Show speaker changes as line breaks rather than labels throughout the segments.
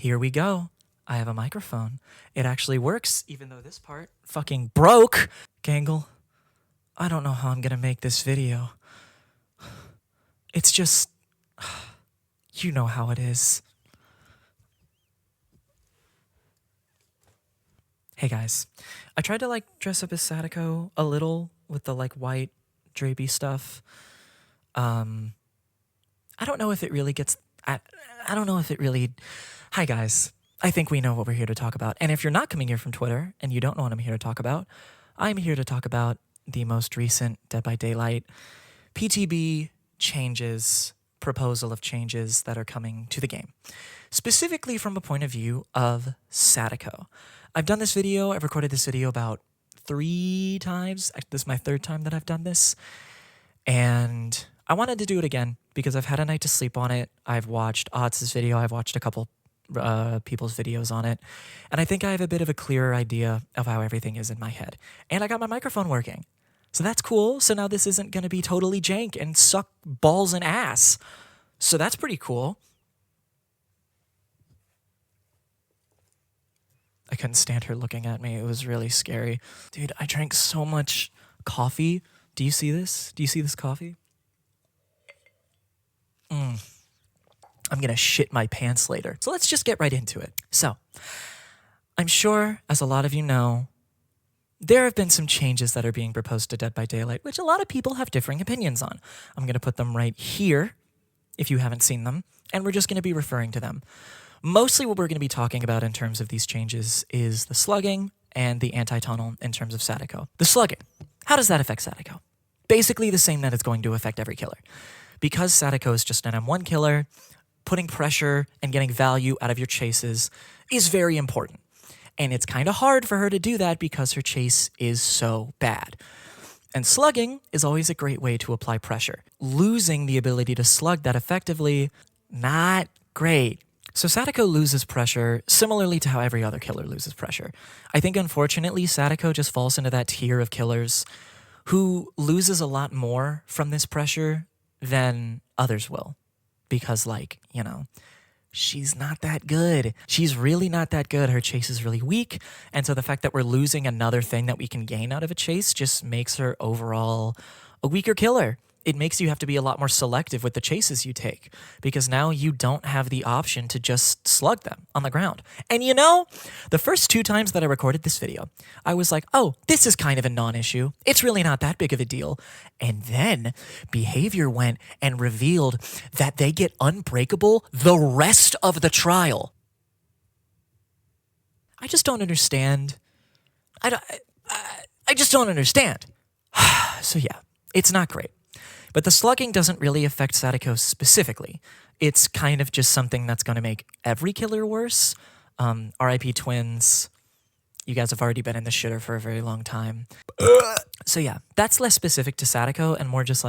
Here we go. I have a microphone. It actually works, even though this part fucking broke. Gangle, I don't know how I'm gonna make this video. It's just, you know how it is. Hey guys, I tried to dress up as Sadako a little with the white drapey stuff. I don't know if it really gets, I don't know if it really, hi guys. I think we know what we're here to talk about. And if you're not coming here from Twitter and you don't know what I'm here to talk about, I'm here to talk about the most recent Dead by Daylight PTB changes, proposal of changes that are coming to the game. Specifically from a point of view of Sadako. I've done this video, I've recorded this video about 3 times. This is my 3rd time that I've done this. And I wanted to do it again because I've had a night to sleep on it. I've watched Odds' video, I've watched a couple people's videos on it, and I think I have a bit of a clearer idea of how everything is in my head. And I got my microphone working, so that's cool. So now this isn't going to be totally jank and suck balls and ass, so that's pretty cool. I couldn't stand her looking at me. It was really scary. Dude, I drank so much coffee. Do you see this? Do you see this coffee? I'm gonna shit my pants later. So let's just get right into it. So, I'm sure, as a lot of you know, there have been some changes that are being proposed to Dead by Daylight, which a lot of people have differing opinions on. I'm gonna put them right here, if you haven't seen them, and we're just gonna be referring to them. Mostly what we're gonna be talking about in terms of these changes is the slugging and the anti-tunnel in terms of Sadako. The slugging, how does that affect Sadako? Basically the same that it's going to affect every killer. Because Sadako is just an M1 killer, putting pressure and getting value out of your chases is very important. And it's kind of hard for her to do that because her chase is so bad. And slugging is always a great way to apply pressure. Losing the ability to slug that effectively, not great. So Sadako loses pressure similarly to how every other killer loses pressure. I think unfortunately Sadako just falls into that tier of killers who loses a lot more from this pressure than others will. Because, she's not that good. She's really not that good. Her chase is really weak. And so the fact that we're losing another thing that we can gain out of a chase just makes her overall a weaker killer. It makes you have to be a lot more selective with the chases you take because now you don't have the option to just slug them on the ground. And the first 2 times that I recorded this video, I was like, oh, this is kind of a non-issue. It's really not that big of a deal. And then behavior went and revealed that they get unbreakable the rest of the trial. I just don't understand. I just don't understand. So yeah, it's not great. But the slugging doesn't really affect Sadako specifically. It's kind of just something that's going to make every killer worse. RIP twins. You guys have already been in the shitter for a very long time. So yeah, that's less specific to Sadako and more just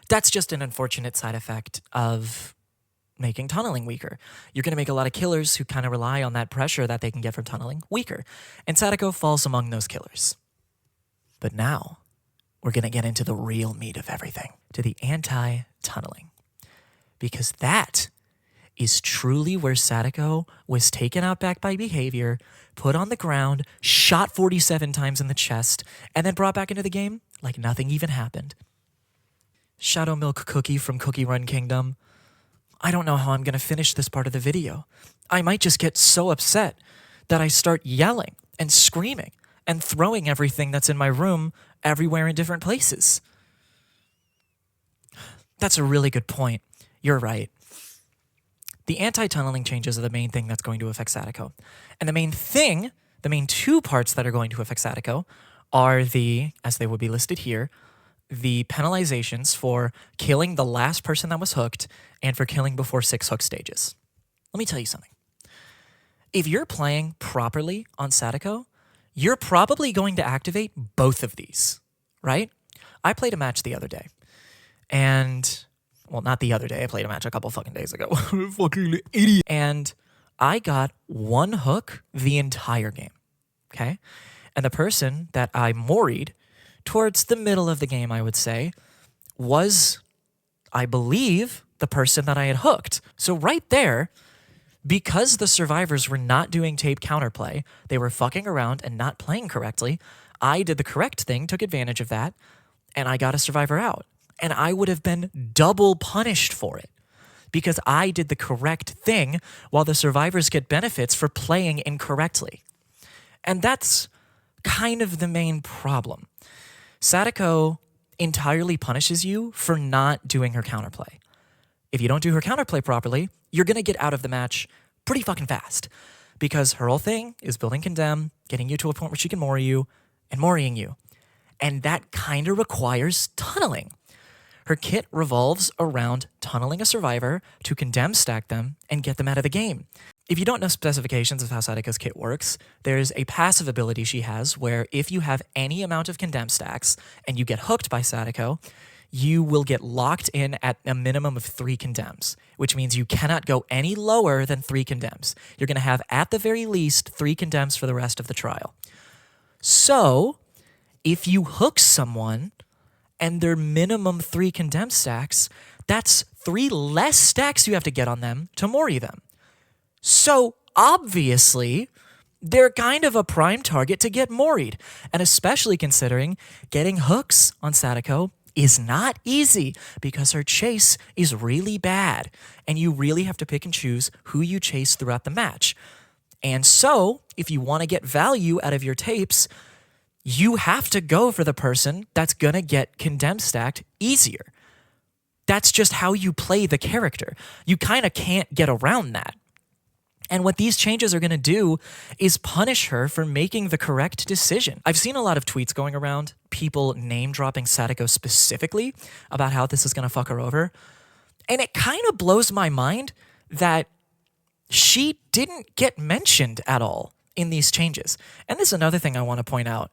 that's just an unfortunate side effect of making tunneling weaker. You're going to make a lot of killers who kind of rely on that pressure that they can get from tunneling weaker. And Sadako falls among those killers. But now, we're going to get into the real meat of everything, to the anti-tunneling. Because that is truly where Sadako was taken out back by behavior, put on the ground, shot 47 times in the chest, and then brought back into the game like nothing even happened. Shadow Milk Cookie from Cookie Run Kingdom. I don't know how I'm going to finish this part of the video. I might just get so upset that I start yelling and screaming and throwing everything that's in my room everywhere in different places. That's a really good point. You're right. The anti-tunneling changes are the main thing that's going to affect Sadako. And the main 2 parts that are going to affect Sadako are as they would be listed here, the penalizations for killing the last person that was hooked and for killing before 6 hook stages. Let me tell you something. If you're playing properly on Sadako, you're probably going to activate both of these, right? I played a match the other day, and, well, not the other day. I played a match a couple fucking days ago. Fucking idiot. And I got 1 hook the entire game, okay? And the person that I moried towards the middle of the game, I would say, was, I believe, the person that I had hooked. So right there, Because the survivors were not doing tape counterplay, they were fucking around and not playing correctly, I did the correct thing, took advantage of that, and I got a survivor out. And I would have been double punished for it because I did the correct thing while the survivors get benefits for playing incorrectly. And that's kind of the main problem. Sadako entirely punishes you for not doing her counterplay. If you don't do her counterplay properly, you're going to get out of the match pretty fucking fast because her whole thing is building Condemn, getting you to a point where she can Mori you, and Moriing you. And that kind of requires tunneling. Her kit revolves around tunneling a survivor to Condemn stack them and get them out of the game. If you don't know specifications of how Sadako's kit works, there's a passive ability she has where if you have any amount of Condemn stacks and you get hooked by Sadako, you will get locked in at a minimum of 3 Condemns, which means you cannot go any lower than 3 Condemns. You're going to have at the very least 3 Condemns for the rest of the trial. So, if you hook someone and their minimum 3 Condemn stacks, that's 3 less stacks you have to get on them to Mori them. So, obviously, they're kind of a prime target to get Moried, and especially considering getting hooks on Sadako is not easy because her chase is really bad, and you really have to pick and choose who you chase throughout the match. And so, if you want to get value out of your tapes, you have to go for the person that's going to get Condemn stacked easier. That's just how you play the character. You kind of can't get around that. And what these changes are going to do is punish her for making the correct decision. I've seen a lot of tweets going around, people name-dropping Sadako specifically about how this is going to fuck her over. And it kind of blows my mind that she didn't get mentioned at all in these changes. And this is another thing I want to point out.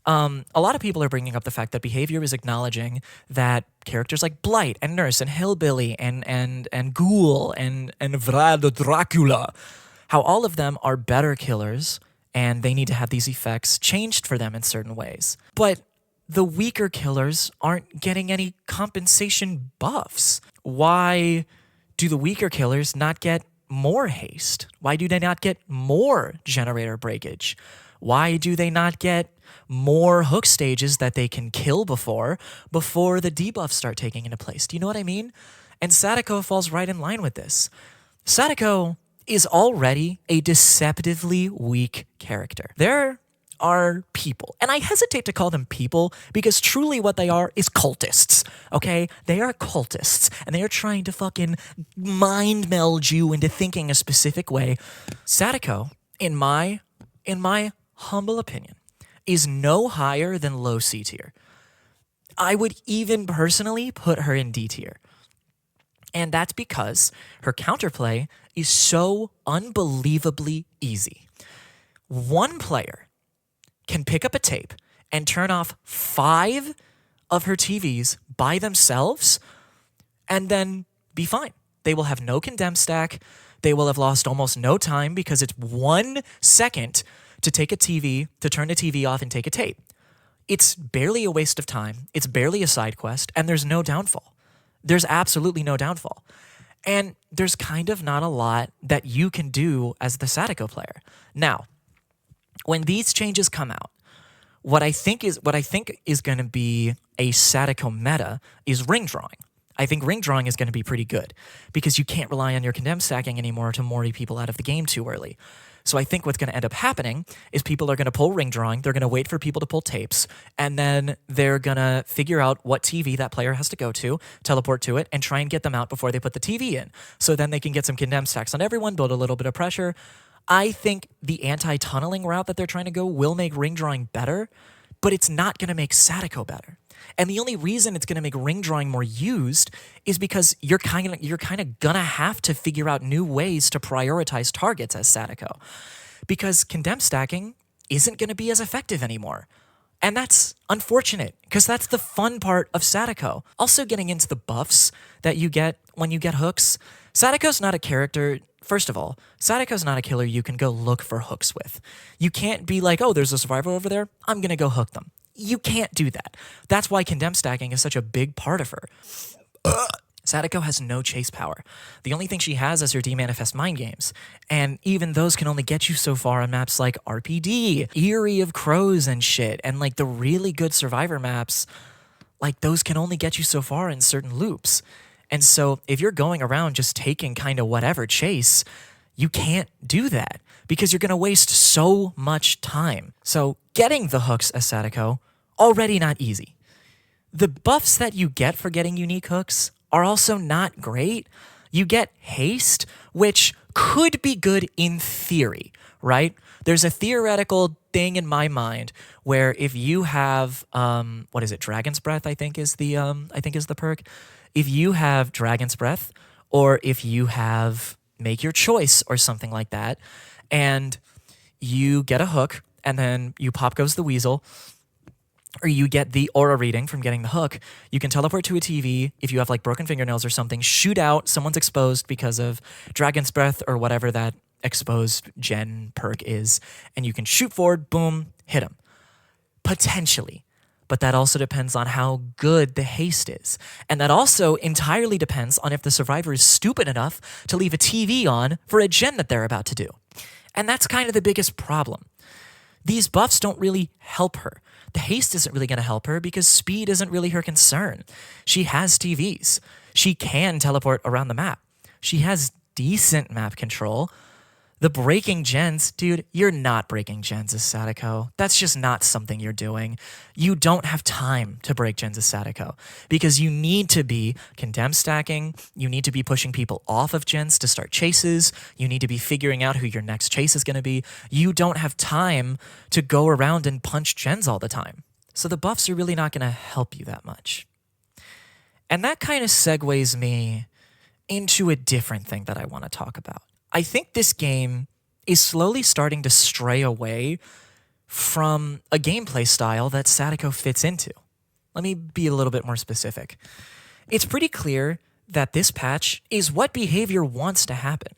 A lot of people are bringing up the fact that Behavior is acknowledging that characters like Blight and Nurse and Hillbilly and Ghoul and Vlad Dracula, how all of them are better killers and they need to have these effects changed for them in certain ways. But the weaker killers aren't getting any compensation buffs. Why do the weaker killers not get more haste? Why do they not get more generator breakage? Why do they not get more hook stages that they can kill before the debuffs start taking into place? Do you know what I mean? And Sadako falls right in line with this. Sadako is already a deceptively weak character. There are people, and I hesitate to call them people because truly what they are is cultists, okay? They are cultists, and they are trying to fucking mind meld you into thinking a specific way. Sadako, in my humble opinion, is no higher than low C tier. I would even personally put her in D tier. And that's because her counterplay is so unbelievably easy. One player can pick up a tape and turn off 5 of her TVs by themselves and then be fine. They will have no Condemn stack. They will have lost almost no time because it's 1 second to take a TV, to turn the TV off and take a tape. It's barely a waste of time. It's barely a side quest, and there's no downfall. There's absolutely no downfall. And there's kind of not a lot that you can do as the Sadako player. Now, when these changes come out, what I think is going to be a Sadako meta is ring drawing. I think ring drawing is going to be pretty good because you can't rely on your Condemn stacking anymore to Mori people out of the game too early. So I think what's going to end up happening is people are going to pull ring drawing, they're going to wait for people to pull tapes, and then they're going to figure out what TV that player has to go to, teleport to it, and try and get them out before they put the TV in. So then they can get some Condemn stacks on everyone, build a little bit of pressure. I think the anti-tunneling route that they're trying to go will make ring drawing better, but it's not going to make Sadako better. And the only reason it's going to make ring drawing more used is because you're kind of going to have to figure out new ways to prioritize targets as Sadako. Because Condemn stacking isn't going to be as effective anymore. And that's unfortunate, because that's the fun part of Sadako. Also getting into the buffs that you get when you get hooks. Sadako's not a character... First of all, Sadako's not a killer you can go look for hooks with. You can't be like, oh, there's a survivor over there, I'm going to go hook them. You can't do that. That's why Condemn stacking is such a big part of her. Sadako has no chase power. The only thing she has is her demanifest mind games, and even those can only get you so far on maps like RPD, Eerie of Crows and shit, and like the really good survivor maps, like those can only get you so far in certain loops. And so if you're going around just taking kind of whatever chase, you can't do that because you're going to waste so much time. So getting the hooks as Sadako, already not easy. The buffs that you get for getting unique hooks are also not great. You get haste, which could be good in theory, right? There's a theoretical thing in my mind where if you have what is it, Dragon's Breath, I think is the perk. If you have Dragon's Breath, or if you have Make Your Choice or something like that, and you get a hook and then you pop goes the weasel, or you get the aura reading from getting the hook, you can teleport to a TV if you have like broken fingernails or something, shoot out, someone's exposed because of Dragon's Breath or whatever that exposed gen perk is, and you can shoot forward, boom, hit him. Potentially. But that also depends on how good the haste is. And that also entirely depends on if the survivor is stupid enough to leave a TV on for a gen that they're about to do. And that's kind of the biggest problem. These buffs don't really help her. The haste isn't really going to help her because speed isn't really her concern. She has TVs. She can teleport around the map. She has decent map control. The breaking gens, dude, you're not breaking gens as Sadako. That's just not something you're doing. You don't have time to break gens as Sadako because you need to be condemn stacking. You need to be pushing people off of gens to start chases. You need to be figuring out who your next chase is going to be. You don't have time to go around and punch gens all the time. So the buffs are really not going to help you that much. And that kind of segues me into a different thing that I want to talk about. I think this game is slowly starting to stray away from a gameplay style that Sadako fits into. Let me be a little bit more specific. It's pretty clear that this patch is what behavior wants to happen.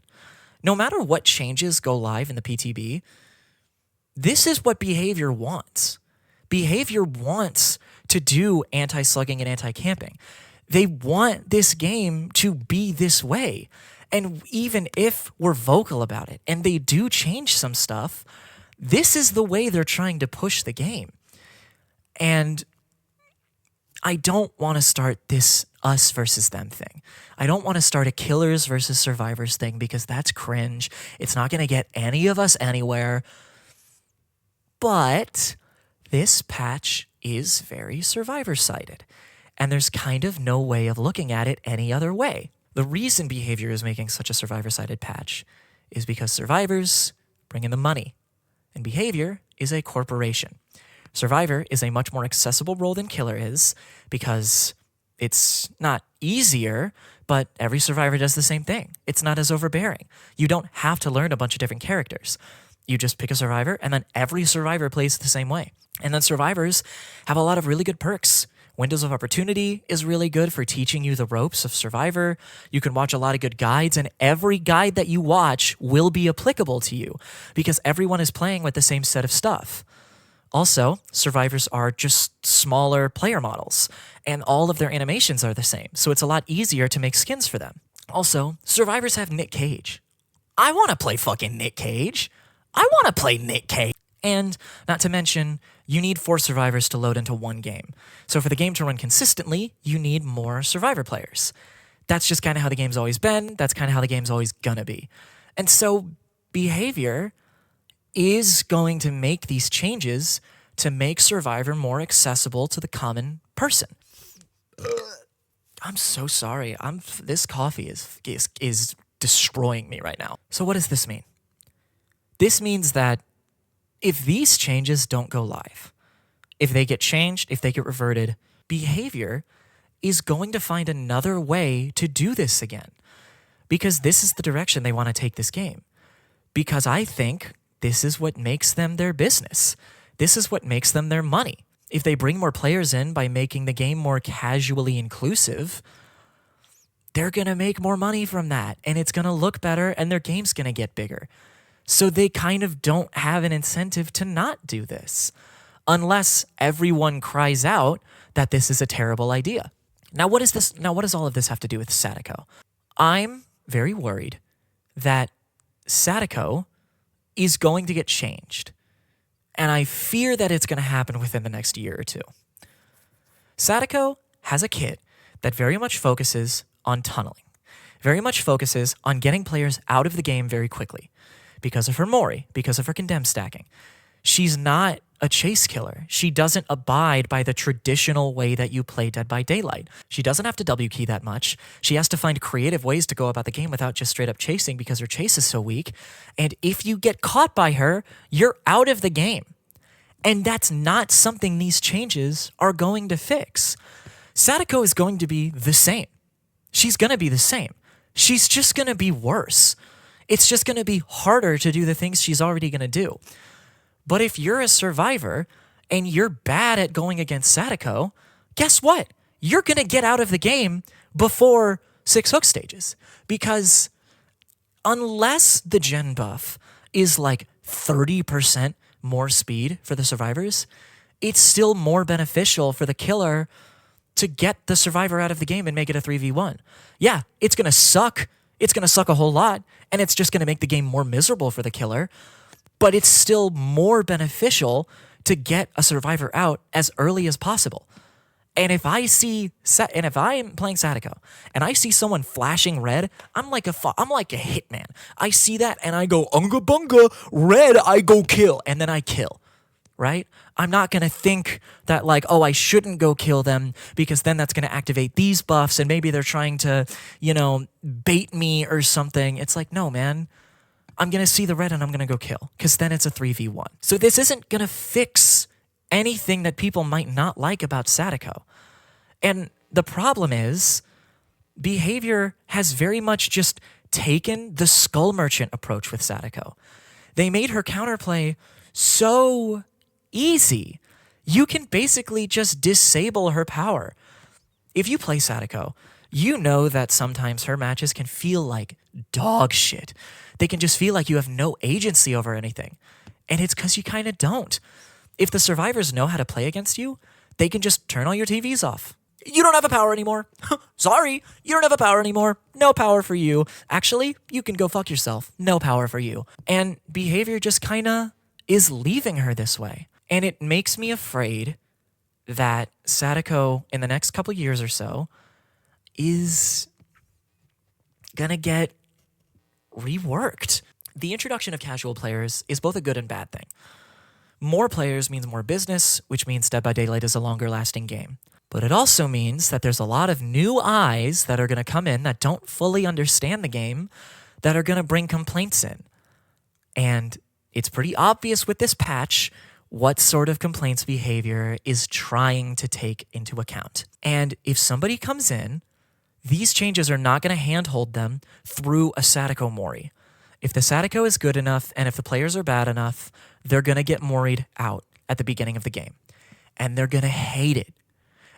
No matter what changes go live in the PTB, this is what behavior wants. Behavior wants to do anti-slugging and anti-camping. They want this game to be this way. And even if we're vocal about it and they do change some stuff, this is the way they're trying to push the game. And I don't want to start this us versus them thing. I don't want to start a killers versus survivors thing because that's cringe. It's not going to get any of us anywhere. But this patch is very survivor-sided. And there's kind of no way of looking at it any other way. The reason behavior is making such a survivor-sided patch is because survivors bring in the money, and behavior is a corporation. Survivor is a much more accessible role than killer is because it's not easier, but every survivor does the same thing. It's not as overbearing. You don't have to learn a bunch of different characters. You just pick a survivor, and then every survivor plays the same way. And then survivors have a lot of really good perks. Windows of Opportunity is really good for teaching you the ropes of Survivor. You can watch a lot of good guides, and every guide that you watch will be applicable to you because everyone is playing with the same set of stuff. Also, Survivors are just smaller player models, and all of their animations are the same, so it's a lot easier to make skins for them. Also, Survivors have Nick Cage. I want to play fucking Nick Cage. I want to play Nick Cage. And not to mention, you need 4 survivors to load into one game. So for the game to run consistently, you need more survivor players. That's just kind of how the game's always been. That's kind of how the game's always gonna be. And so behavior is going to make these changes to make Survivor more accessible to the common person. I'm so sorry. This coffee is destroying me right now. So what does this mean? This means that if these changes don't go live, if they get changed, if they get reverted, behavior is going to find another way to do this again. Because this is the direction they want to take this game. Because I think this is what makes them their business. This is what makes them their money. If they bring more players in by making the game more casually inclusive, they're going to make more money from that. And it's going to look better and their game's going to get bigger. So they kind of don't have an incentive to not do this unless everyone cries out that this is a terrible idea. Now, what is this? Now, what does all of this have to do with Sadako? I'm very worried that Sadako is going to get changed. And I fear that it's going to happen within the next year or two. Sadako has a kit that very much focuses on tunneling, very much focuses on getting players out of the game very quickly because of her Mori, because of her condemn stacking. She's not a chase killer. She doesn't abide by the traditional way that you play Dead by Daylight. She doesn't have to W key that much. She has to find creative ways to go about the game without just straight up chasing because her chase is so weak. And if you get caught by her, you're out of the game. And that's not something these changes are going to fix. Sadako is going to be the same. She's going to be the same. She's just going to be worse. It's just going to be harder to do the things she's already going to do. But if you're a survivor and you're bad at going against Sadako, guess what? You're going to get out of the game before 6 hook stages. Because unless the gen buff is like 30% more speed for the survivors, it's still more beneficial for the killer to get the survivor out of the game and make it a 3v1. Yeah, it's going to suck. It's going to suck a whole lot, and it's just going to make the game more miserable for the killer. But it's still more beneficial to get a survivor out as early as possible. And if I'm playing Sadako and I see someone flashing red, I'm like a hitman. I see that and I go unga bunga red. I go kill, and then I kill. Right? I'm not gonna think that like, oh, I shouldn't go kill them because then that's gonna activate these buffs and maybe they're trying to, bait me or something. It's like, no, man. I'm going to see the red and I'm going to go kill because then it's a 3v1. So this isn't going to fix anything that people might not like about Sadako. And the problem is behavior has very much just taken the Skull Merchant approach with Sadako. They made her counterplay so easy. You can basically just disable her power. If you play Sadako, you know that sometimes her matches can feel like dog shit. They can just feel like you have no agency over anything. And it's because you kind of don't. If the survivors know how to play against you, they can just turn all your TVs off. You don't have a power anymore. Sorry, you don't have a power anymore. No power for you. Actually, you can go fuck yourself. No power for you. And behavior just kind of is leaving her this way. And it makes me afraid that Sadako, in the next couple years or so, is gonna get reworked. The introduction of casual players is both a good and bad thing. More players means more business, which means Dead by Daylight is a longer lasting game. But it also means that there's a lot of new eyes that are going to come in that don't fully understand the game that are going to bring complaints in. And it's pretty obvious with this patch what sort of complaints behavior is trying to take into account. And if somebody comes in, these changes are not going to handhold them through a Sadako Mori. If the Sadako is good enough and if the players are bad enough, they're going to get Mori'd out at the beginning of the game. And they're going to hate it.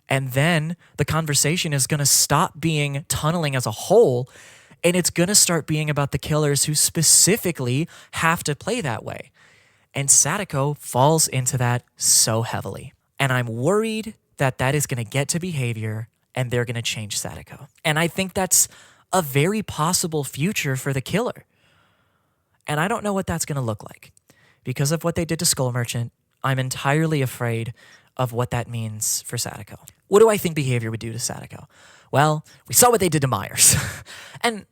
And then the conversation is going to stop being tunneling as a whole, and it's going to start being about the killers who specifically have to play that way. And Sadako falls into that so heavily. And I'm worried that that is going to get to behavior and they're going to change Sadako. And I think that's a very possible future for the killer. And I don't know what that's going to look like. Because of what they did to Skull Merchant, I'm entirely afraid of what that means for Sadako. What do I think behavior would do to Sadako? Well, we saw what they did to Myers. And,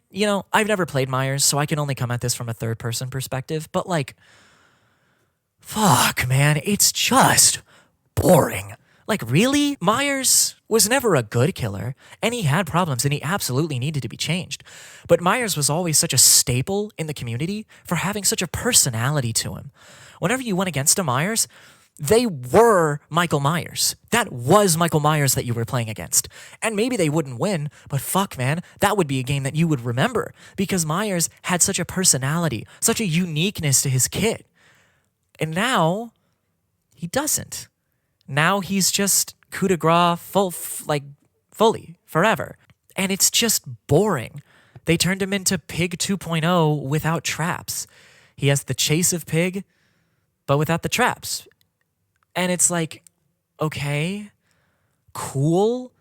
I've never played Myers, so I can only come at this from a third-person perspective. But, fuck, man, it's just boring. Really? Myers was never a good killer, and he had problems, and he absolutely needed to be changed. But Myers was always such a staple in the community for having such a personality to him. Whenever you went against a Myers, they were Michael Myers. That was Michael Myers that you were playing against. And maybe they wouldn't win, but fuck, man, that would be a game that you would remember because Myers had such a personality, such a uniqueness to his kit. And now, he doesn't. Now he's just coup de grace fully, forever. And it's just boring. They turned him into Pig 2.0 without traps. He has the chase of Pig, but without the traps. And it's like, okay, cool.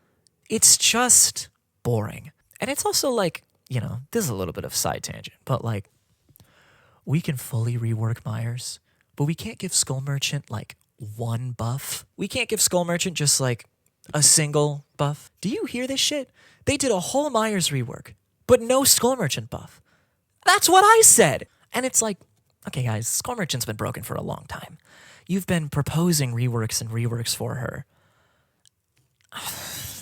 It's just boring. And it's also like, this is a little bit of a side tangent, but like, we can fully rework Myers, but we can't give Skull Merchant like one buff. We can't give Skull Merchant just like a single buff. Do you hear this shit? They did a whole Myers rework, but no Skull Merchant buff. That's what I said. And it's like, okay, guys, Skull Merchant's been broken for a long time. You've been proposing reworks and reworks for her.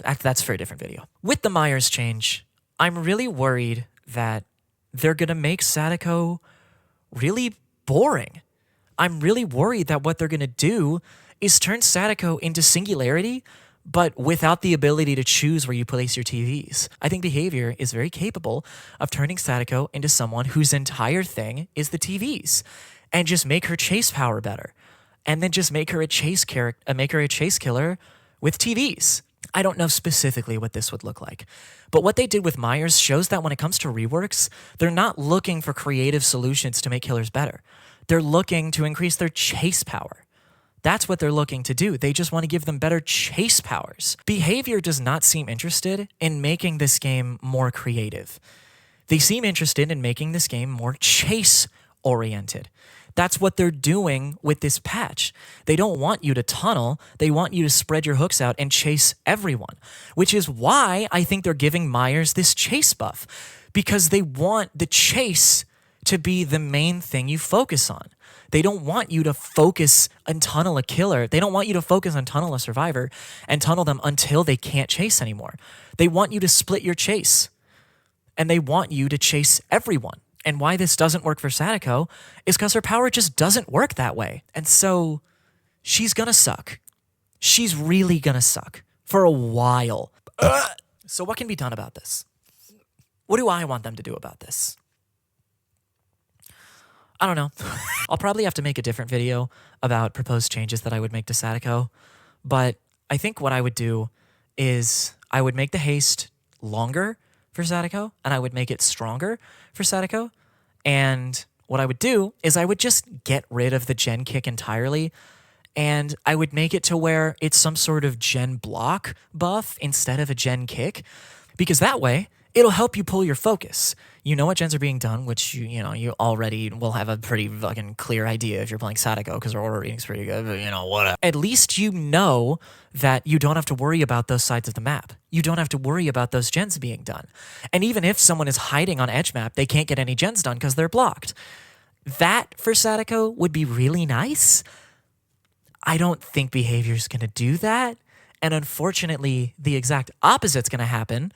That's for a different video. With the Myers change, I'm really worried that they're going to make Sadako really boring. I'm really worried that what they're going to do is turn Sadako into Singularity, but without the ability to choose where you place your TVs. I think Behavior is very capable of turning Sadako into someone whose entire thing is the TVs, and just make her chase power better, and then just make her a chase killer with TVs. I don't know specifically what this would look like, but what they did with Myers shows that when it comes to reworks, they're not looking for creative solutions to make killers better. They're looking to increase their chase power. That's what they're looking to do. They just want to give them better chase powers. Behavior does not seem interested in making this game more creative. They seem interested in making this game more chase-oriented. That's what they're doing with this patch. They don't want you to tunnel. They want you to spread your hooks out and chase everyone, which is why I think they're giving Myers this chase buff, because they want the chase to be the main thing you focus on. They don't want you to focus and tunnel a killer. They don't want you to focus on tunnel a survivor and tunnel them until they can't chase anymore. They want you to split your chase, and they want you to chase everyone. And why this doesn't work for Sadako is because her power just doesn't work that way. And so she's gonna suck. She's really gonna suck for a while. So what can be done about this? What do I want them to do about this? I don't know. I'll probably have to make a different video about proposed changes that I would make to Sadako. But I think what I would do is I would make the haste longer for Sadako, and I would make it stronger for Sadako. And what I would do is I would just get rid of the gen kick entirely, and I would make it to where it's some sort of gen block buff instead of a gen kick, because that way it'll help you pull your focus. You know what gens are being done, which you already will have a pretty fucking clear idea if you're playing Sadako, because our order rating's pretty good, but whatever. At least you know that you don't have to worry about those sides of the map. You don't have to worry about those gens being done. And even if someone is hiding on edge map, they can't get any gens done because they're blocked. That, for Sadako, would be really nice. I don't think Behavior's going to do that. And unfortunately, the exact opposite's going to happen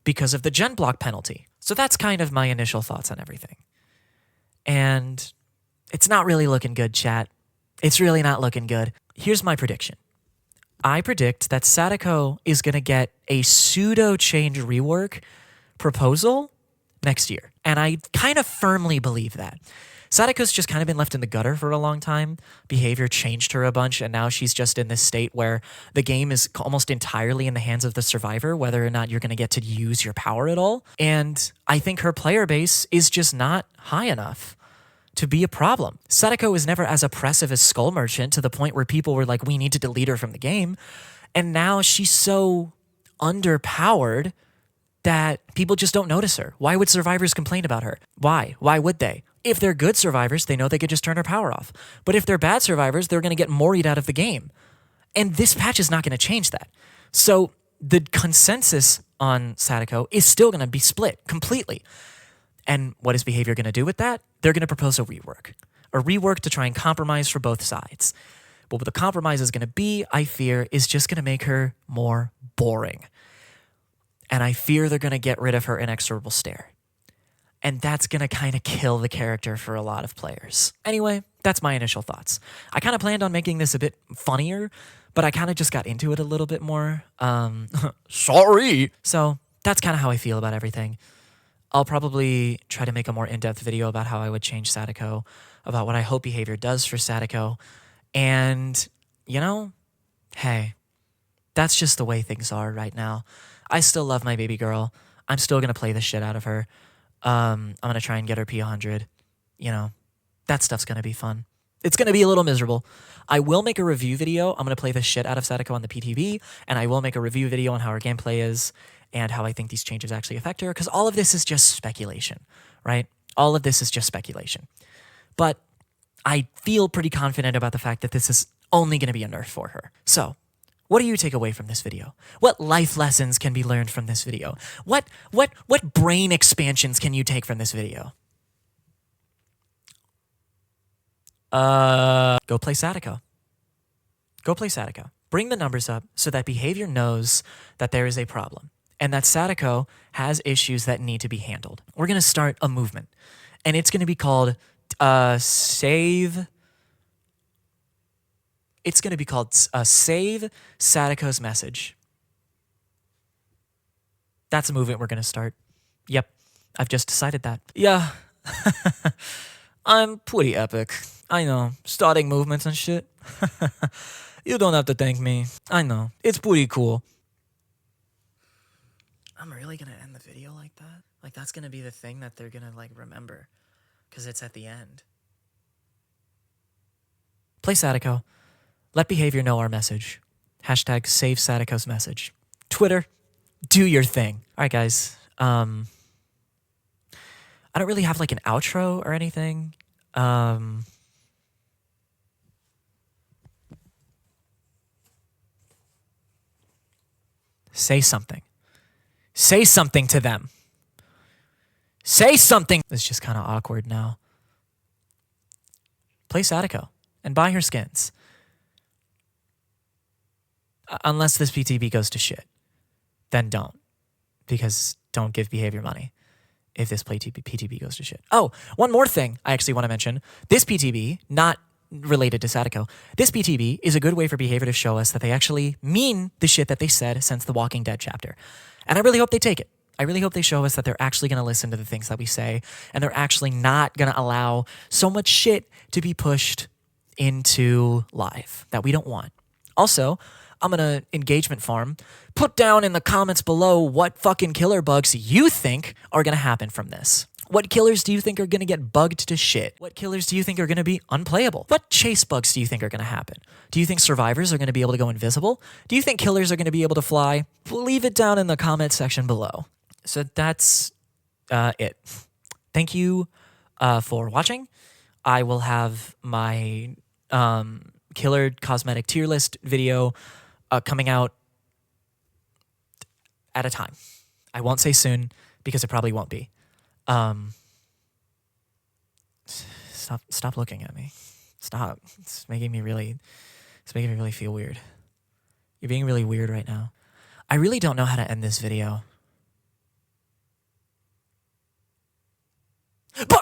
because of the gen block penalty. So that's kind of my initial thoughts on everything. And it's not really looking good, chat. It's really not looking good. Here's my prediction. I predict that Sadako is going to get a pseudo-change rework proposal next year. And I kind of firmly believe that. Sadako's just kind of been left in the gutter for a long time. Behavior changed her a bunch, and now she's just in this state where the game is almost entirely in the hands of the survivor, whether or not you're going to get to use your power at all. And I think her player base is just not high enough to be a problem. Sadako was never as oppressive as Skull Merchant, to the point where people were like, we need to delete her from the game. And now she's so underpowered that people just don't notice her. Why would survivors complain about her? Why? Why would they? If they're good survivors, they know they could just turn her power off. But if they're bad survivors, they're going to get moried out of the game. And this patch is not going to change that. So the consensus on Sadako is still going to be split completely. And what is Behavior going to do with that? They're going to propose a rework. A rework to try and compromise for both sides. But what the compromise is going to be, I fear, is just going to make her more boring. And I fear they're going to get rid of her inexorable stare. And that's going to kind of kill the character for a lot of players. Anyway, that's my initial thoughts. I kind of planned on making this a bit funnier, but I kind of just got into it a little bit more. Sorry. So that's kind of how I feel about everything. I'll probably try to make a more in-depth video about how I would change Sadako, about what I hope Behavior does for Sadako. And, hey, that's just the way things are right now. I still love my baby girl. I'm still going to play the shit out of her. I'm going to try and get her P100. That stuff's going to be fun. It's going to be a little miserable. I will make a review video. I'm going to play the shit out of Sadako on the PTB, and I will make a review video on how her gameplay is and how I think these changes actually affect her, because all of this is just speculation, right? All of this is just speculation. But I feel pretty confident about the fact that this is only going to be a nerf for her. So, what do you take away from this video? What life lessons can be learned from this video? What brain expansions can you take from this video? Go play Sadako. Go play Sadako. Bring the numbers up so that behavior knows that there is a problem and that Sadako has issues that need to be handled. We're going to start a movement, and it's going to be called Save. It's going to be called Save Sadako's Message. That's a movement we're going to start. Yep, I've just decided that. Yeah, I'm pretty epic. I know, starting movements and shit. You don't have to thank me. I know, it's pretty cool. I'm really going to end the video like that? Like, that's going to be the thing that they're going to, like, remember. Because it's at the end. Play Sadako. Let behavior know our message. Hashtag save Sadako's message. Twitter, do your thing. All right, guys. I don't really have, like, an outro or anything. Say something. Say something to them. Say something. It's just kind of awkward now. Play Sadako and buy her skins. Unless this PTB goes to shit. Then don't. Because don't give behavior money if this PTB goes to shit. Oh, one more thing I actually want to mention. This PTB, not related to Sadako, this PTB is a good way for behavior to show us that they actually mean the shit that they said since the Walking Dead chapter. And I really hope they take it. I really hope they show us that they're actually going to listen to the things that we say, and they're actually not going to allow so much shit to be pushed into live that we don't want. Also, I'm going to engagement farm. Put down in the comments below what fucking killer bugs you think are going to happen from this. What killers do you think are going to get bugged to shit? What killers do you think are going to be unplayable? What chase bugs do you think are going to happen? Do you think survivors are going to be able to go invisible? Do you think killers are going to be able to fly? Leave it down in the comment section below. So that's it. Thank you for watching. I will have my killer cosmetic tier list video coming out at a time. I won't say soon because it probably won't be. Stop looking at me. Stop. It's making me really feel weird. You're being really weird right now. I really don't know how to end this video.